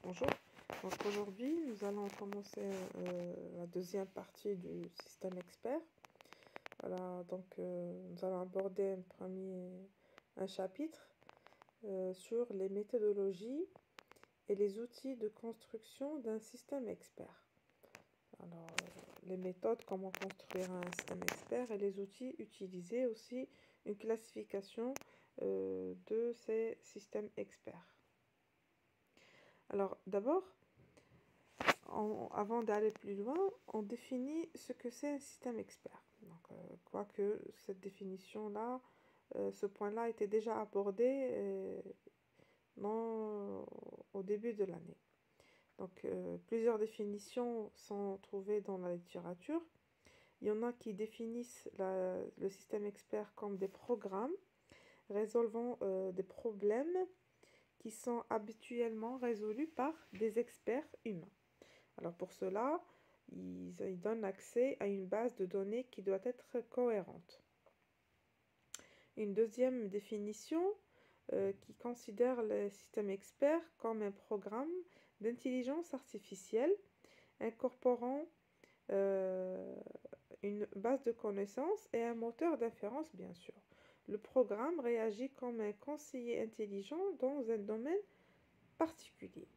Bonjour, donc aujourd'hui nous allons commencer la deuxième partie du système expert. Voilà, donc nous allons aborder un chapitre sur les méthodologies et les outils de construction d'un système expert. Alors, les méthodes, comment construire un système expert et les outils utilisés, aussi une classification de ces systèmes experts. Alors d'abord, avant d'aller plus loin, on définit ce que c'est un système expert. Donc, quoique cette définition-là, ce point-là était déjà abordé au début de l'année. Donc, plusieurs définitions sont trouvées dans la littérature. Il y en a qui définissent le système expert comme des programmes résolvant des problèmes qui sont habituellement résolus par des experts humains. Alors pour cela, ils donnent accès à une base de données qui doit être cohérente. Une deuxième définition qui considère le système expert comme un programme d'intelligence artificielle incorporant une base de connaissances et un moteur d'inférence, bien sûr. Le programme réagit comme un conseiller intelligent dans un domaine particulier.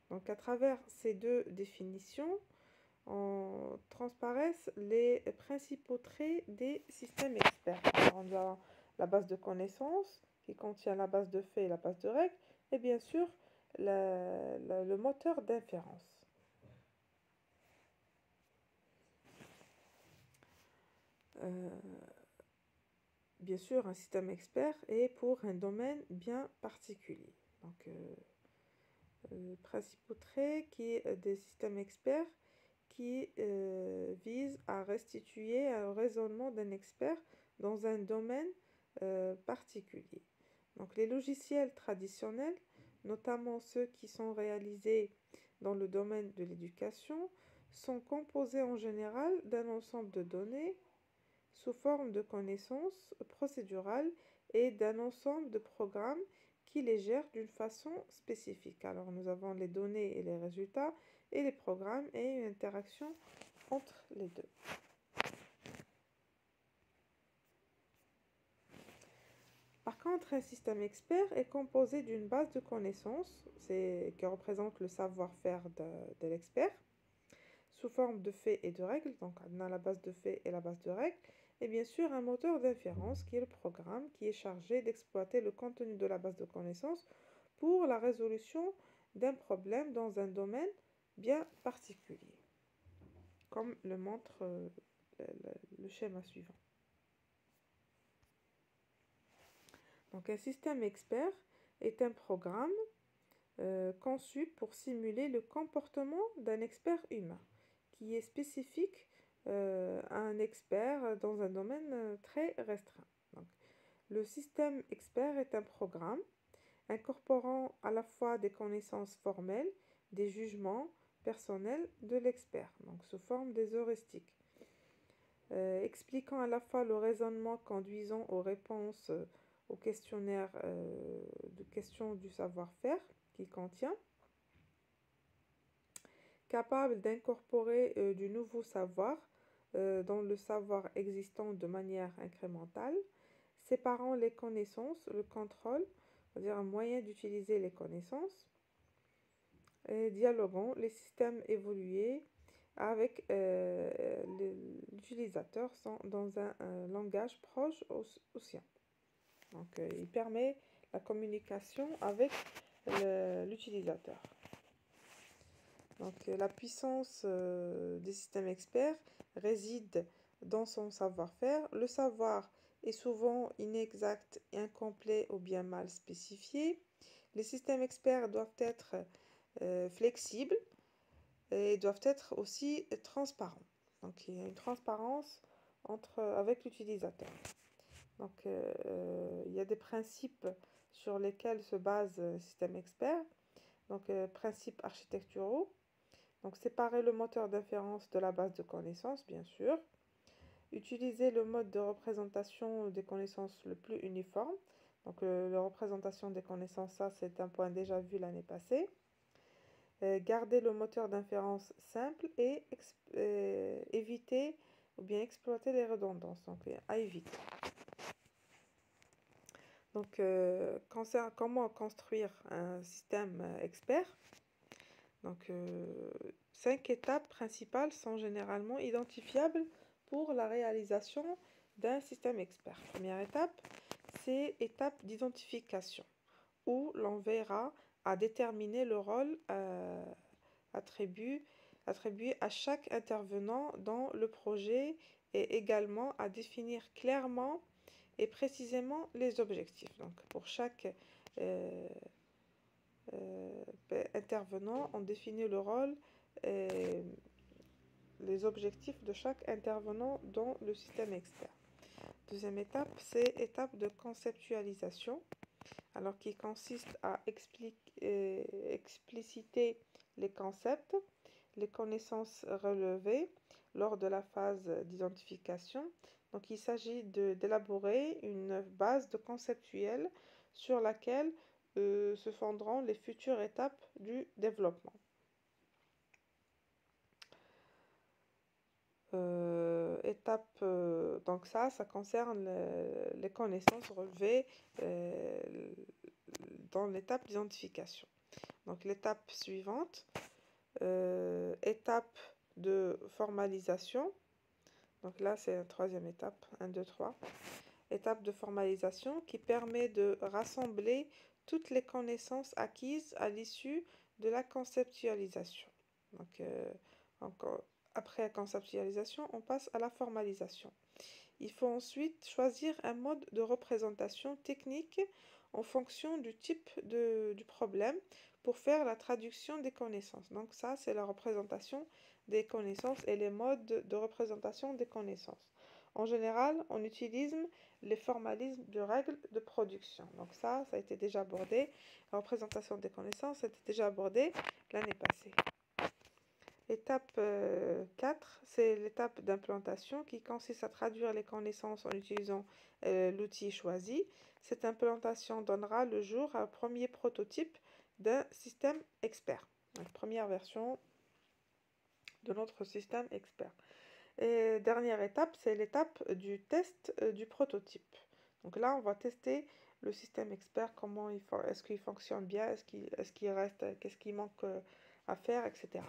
Donc à travers ces deux définitions, transparaissent les principaux traits des systèmes experts. Alors, on a la base de connaissances qui contient la base de faits et la base de règles, et bien sûr le moteur d'inférence. Bien sûr, un système expert est pour un domaine bien particulier. Donc, le principal trait des systèmes experts qui vise à restituer un raisonnement d'un expert dans un domaine particulier. Donc, les logiciels traditionnels, notamment ceux qui sont réalisés dans le domaine de l'éducation, sont composés en général d'un ensemble de données sous forme de connaissances procédurales et d'un ensemble de programmes qui les gèrent d'une façon spécifique. Alors nous avons les données et les résultats et les programmes et une interaction entre les deux. Par contre, un système expert est composé d'une base de connaissances qui représente le savoir-faire de l'expert sous forme de faits et de règles. Donc on a la base de faits et la base de règles. Et bien sûr, un moteur d'inférence qui est le programme qui est chargé d'exploiter le contenu de la base de connaissances pour la résolution d'un problème dans un domaine bien particulier, comme le montre le schéma suivant. Donc un système expert est un programme conçu pour simuler le comportement d'un expert humain, qui est spécifique à un expert dans un domaine très restreint. Donc, le système expert est un programme incorporant à la fois des connaissances formelles, des jugements personnels de l'expert, donc sous forme des heuristiques, expliquant à la fois le raisonnement conduisant aux réponses au questionnaire de questions du savoir-faire qu'il contient, capable d'incorporer du nouveau savoir dans le savoir existant de manière incrémentale, séparant les connaissances, le contrôle, c'est-à-dire un moyen d'utiliser les connaissances, et dialoguant les systèmes évolués avec l'utilisateur dans un langage proche au sien. Donc, il permet la communication avec l'utilisateur. Donc, la puissance des systèmes experts réside dans son savoir-faire. Le savoir est souvent inexact, incomplet ou bien mal spécifié. Les systèmes experts doivent être flexibles et doivent être aussi transparents. Donc, il y a une transparence avec l'utilisateur. Donc, il y a des principes sur lesquels se base le système expert. Donc, principes architecturaux. Donc, séparer le moteur d'inférence de la base de connaissances, bien sûr. Utiliser le mode de représentation des connaissances le plus uniforme. Donc, la représentation des connaissances, ça, c'est un point déjà vu l'année passée. garder le moteur d'inférence simple et éviter ou bien exploiter les redondances, donc à éviter. Donc, comment construire un système expert? Donc, 5 étapes principales sont généralement identifiables pour la réalisation d'un système expert. Première étape, c'est étape d'identification, où l'on verra à déterminer le rôle attribué à chaque intervenant dans le projet et également à définir clairement et précisément les objectifs. Donc, pour chaque intervenant, on définit le rôle et les objectifs de chaque intervenant dans le système expert. Deuxième étape, c'est étape de conceptualisation, alors qui consiste à expliciter les concepts, les connaissances relevées lors de la phase d'identification. Donc, il s'agit d'élaborer une base de conceptuelle sur laquelle se fonderont les futures étapes du développement. Donc ça concerne les connaissances relevées dans l'étape d'identification. Donc l'étape suivante, étape de formalisation. Donc là, c'est la troisième étape, 1, 2, 3. Étape de formalisation qui permet de rassembler toutes les connaissances acquises à l'issue de la conceptualisation. Donc, après la conceptualisation, on passe à la formalisation. Il faut ensuite choisir un mode de représentation technique en fonction du type du problème pour faire la traduction des connaissances. Donc ça, c'est la représentation des connaissances et les modes de représentation des connaissances. En général, on utilise les formalismes de règles de production. Donc ça a été déjà abordé. La représentation des connaissances, ça a été déjà abordé l'année passée. Étape 4, c'est l'étape d'implantation qui consiste à traduire les connaissances en utilisant l'outil choisi. Cette implantation donnera le jour à un premier prototype d'un système expert. Donc, première version de notre système expert. Et dernière étape, c'est l'étape du test du prototype. Donc là, on va tester le système expert, est-ce qu'il fonctionne bien, est-ce qu'il reste, qu'est-ce qui manque à faire, etc.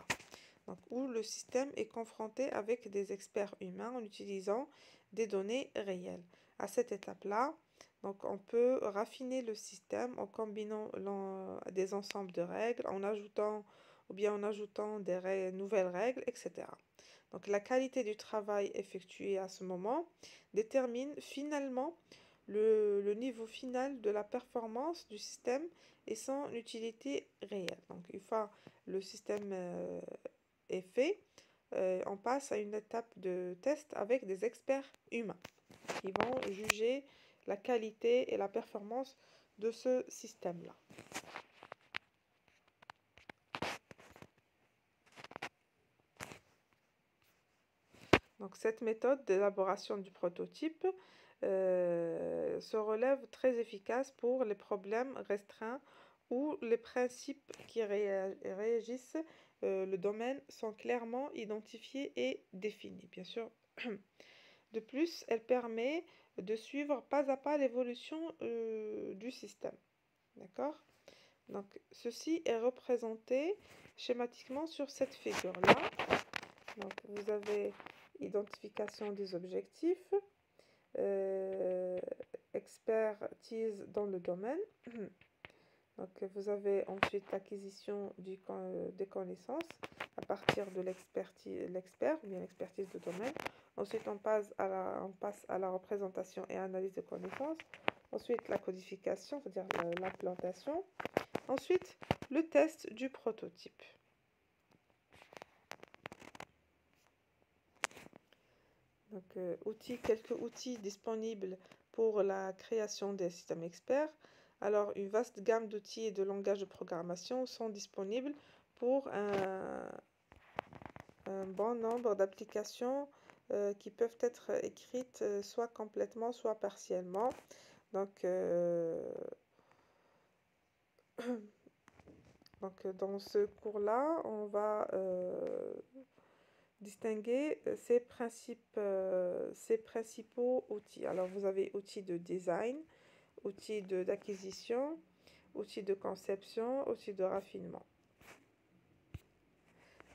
Donc, où le système est confronté avec des experts humains en utilisant des données réelles. À cette étape-là, donc on peut raffiner le système en combinant des ensembles de règles, en ajoutant des nouvelles règles, etc. Donc la qualité du travail effectué à ce moment détermine finalement le niveau final de la performance du système et son utilité réelle. Donc une fois le système est fait, on passe à une étape de test avec des experts humains qui vont juger la qualité et la performance de ce système-là. Donc cette méthode d'élaboration du prototype se relève très efficace pour les problèmes restreints où les principes qui régissent le domaine sont clairement identifiés et définis, bien sûr. De plus, elle permet de suivre pas à pas l'évolution du système. D'accord? Donc, ceci est représenté schématiquement sur cette figure-là. Donc, vous avez identification des objectifs, expertise dans le domaine. Donc, vous avez ensuite l'acquisition des connaissances à partir de l'expert ou bien l'expertise de domaine. Ensuite, on passe à la représentation et analyse de connaissances. Ensuite, la codification, c'est-à-dire l'implantation. Ensuite, le test du prototype. Donc, quelques outils disponibles pour la création des systèmes experts. Alors, une vaste gamme d'outils et de langages de programmation sont disponibles pour un bon nombre d'applications qui peuvent être écrites soit complètement, soit partiellement. Donc, Donc, dans ce cours-là, on va distinguer ces principaux outils. Alors, vous avez outils de design, outils d'acquisition, outils de conception, outils de raffinement.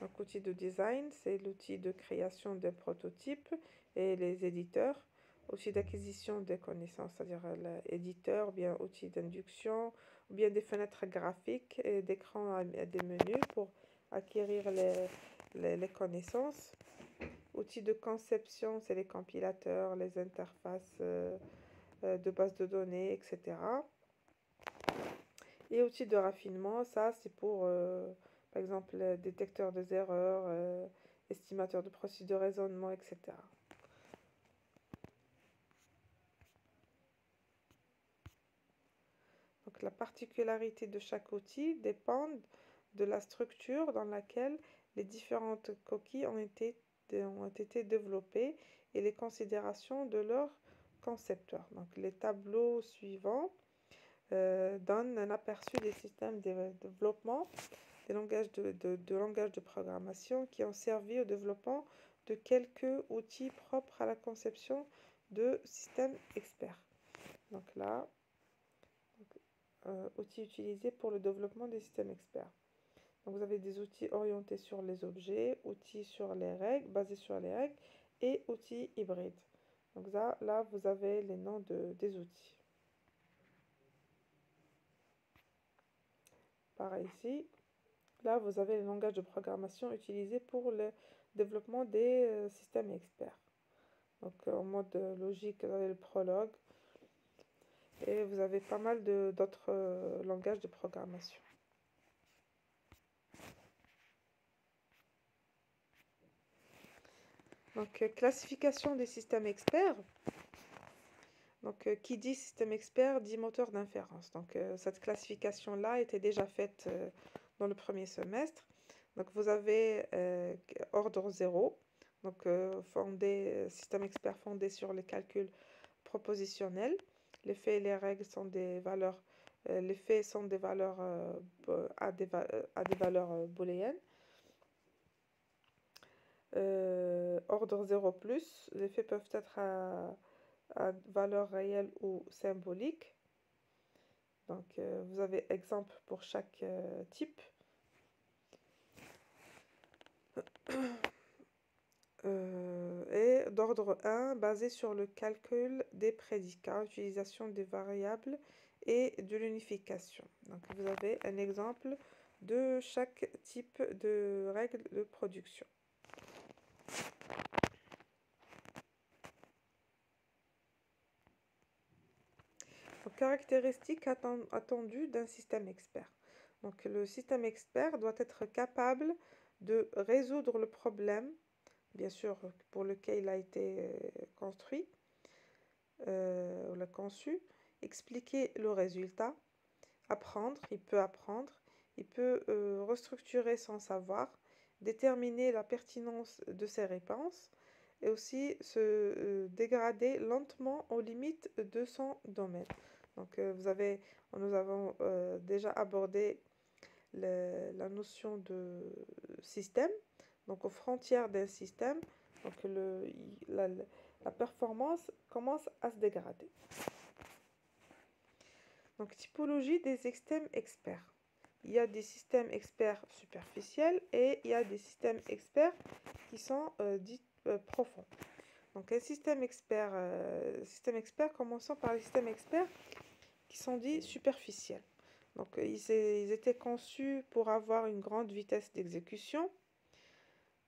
Donc, outil de design, c'est l'outil de création d'un prototype et les éditeurs. Outil d'acquisition des connaissances, c'est-à-dire l'éditeur, bien outil d'induction, ou bien des fenêtres graphiques et d'écran des menus pour acquérir les connaissances. Outil de conception, c'est les compilateurs, les interfaces de base de données, etc. Et outil de raffinement, ça c'est pour, par exemple, détecteur des erreurs, estimateur de processus de raisonnement, etc. Donc la particularité de chaque outil dépend de la structure dans laquelle les différentes coquilles ont été développées et les considérations de leur concepteur. Donc les tableaux suivants donnent un aperçu des systèmes de développement, des langages de programmation qui ont servi au développement de quelques outils propres à la conception de systèmes experts. Donc là, outils utilisés pour le développement des systèmes experts. Donc vous avez des outils orientés sur les objets, outils sur les règles, basés sur les règles, et outils hybrides. Donc là vous avez les noms des outils. Pareil ici, là vous avez les langages de programmation utilisés pour le développement des systèmes experts. Donc en mode logique, vous avez le Prolog, et vous avez pas mal d'autres langages de programmation. Donc, classification des systèmes experts. Donc, qui dit système expert dit moteur d'inférence. Donc, cette classification-là était déjà faite dans le premier semestre. Donc, vous avez ordre 0. Donc, système expert fondé sur les calculs propositionnels. Les faits et les règles sont des valeurs. Les faits sont des valeurs à des valeurs booléennes. Ordre 0+, les faits peuvent être à valeur réelle ou symbolique. Donc, vous avez exemple pour chaque type. Et d'ordre 1, basé sur le calcul des prédicats, utilisation des variables et de l'unification. Donc, vous avez un exemple de chaque type de règle de production. Donc, caractéristiques attendues d'un système expert. Donc, le système expert doit être capable de résoudre le problème, bien sûr, pour lequel il a été construit, ou l'a conçu, expliquer le résultat, apprendre, il peut restructurer son savoir, déterminer la pertinence de ses réponses, et aussi se dégrader lentement aux limites de son domaine. Donc, nous avons déjà abordé la notion de système, donc aux frontières d'un système, donc la performance commence à se dégrader. Donc, typologie des systèmes experts. Il y a des systèmes experts superficiels et il y a des systèmes experts qui sont dits profonds. Donc, un système expert, commençons par les systèmes experts qui sont dits superficiels. Donc, ils étaient conçus pour avoir une grande vitesse d'exécution.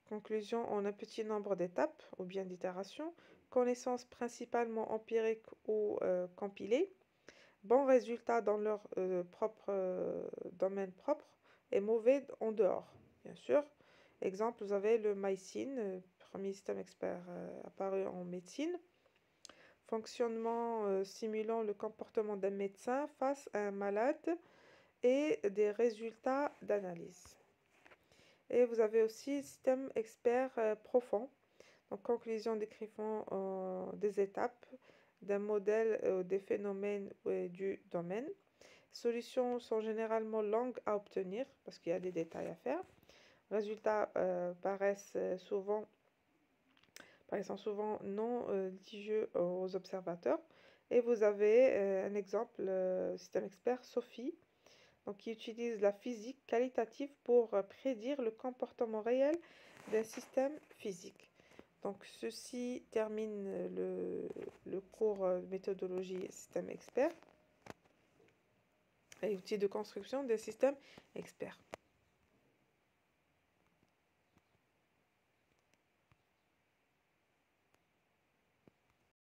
Conclusion en un petit nombre d'étapes ou bien d'itérations. Connaissances principalement empiriques ou compilées. Bons résultats dans leur domaine propre et mauvais en dehors, bien sûr. Exemple, vous avez le MySyn, premier système expert apparu en médecine. Fonctionnement simulant le comportement d'un médecin face à un malade et des résultats d'analyse. Et vous avez aussi système expert profond. Donc, conclusion décrivant des étapes d'un modèle des phénomènes du domaine. Solutions sont généralement longues à obtenir parce qu'il y a des détails à faire. Résultats paraissant souvent non litigieux aux observateurs. Et vous avez un exemple, système expert Sophie, donc, qui utilise la physique qualitative pour prédire le comportement réel d'un système physique. Donc, ceci termine le cours de méthodologie système expert et outils de construction des systèmes experts.